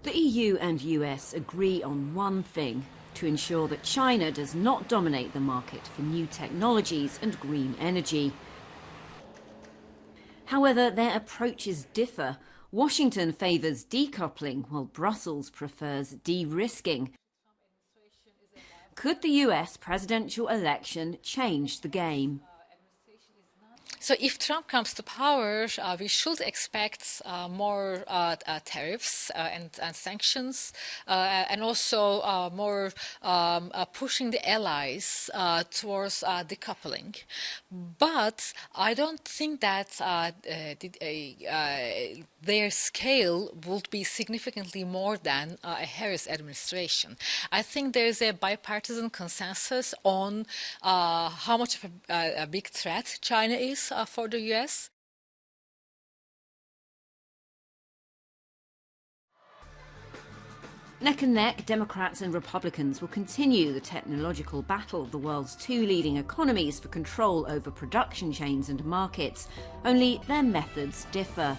The EU and US agree on one thing: to ensure that China does not dominate the market for new technologies and green energy. However, their approaches differ. Washington favours decoupling, while Brussels prefers de-risking. Could the US presidential election change the game? So if Trump comes to power, we should expect more tariffs and sanctions, and also more pushing the allies towards decoupling. But I don't think that their scale would be significantly more than a Harris administration. I think there is a bipartisan consensus on how much of a big threat China is for the US. Neck and neck, Democrats and Republicans will continue the technological battle of the world's two leading economies for control over production chains and markets. Only their methods differ.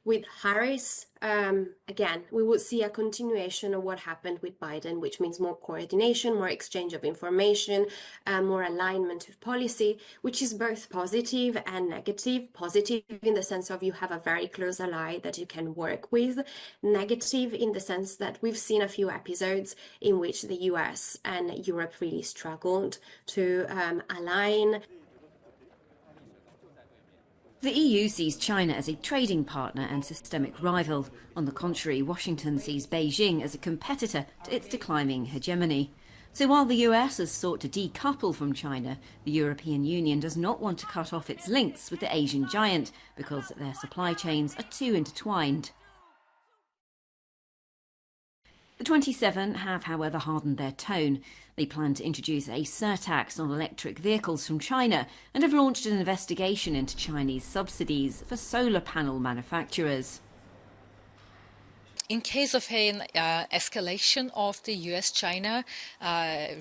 With Harris, again, we would see a continuation of what happened with Biden, which means more coordination, more exchange of information, more alignment of policy, which is both positive and negative. Positive in the sense of you have a very close ally that you can work with. Negative in the sense that we've seen a few episodes in which the US and Europe really struggled to align. The EU sees China as a trading partner and systemic rival. On the contrary, Washington sees Beijing as a competitor to its declining hegemony. So while the US has sought to decouple from China, the European Union does not want to cut off its links with the Asian giant because their supply chains are too intertwined. The 27 have, however, hardened their tone. They plan to introduce a surtax on electric vehicles from China and have launched an investigation into Chinese subsidies for solar panel manufacturers. In case of an escalation of the US-China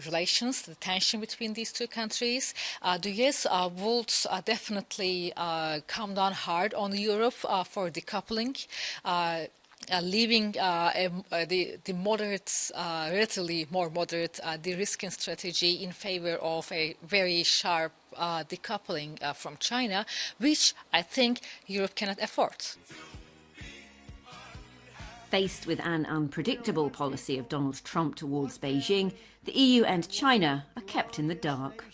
relations, the tension between these two countries, the US would definitely come down hard on Europe for decoupling. Leaving the moderate, relatively more moderate de-risking strategy in favor of a very sharp decoupling from China, which I think Europe cannot afford. Faced with an unpredictable policy of Donald Trump towards Beijing, the EU and China are kept in the dark.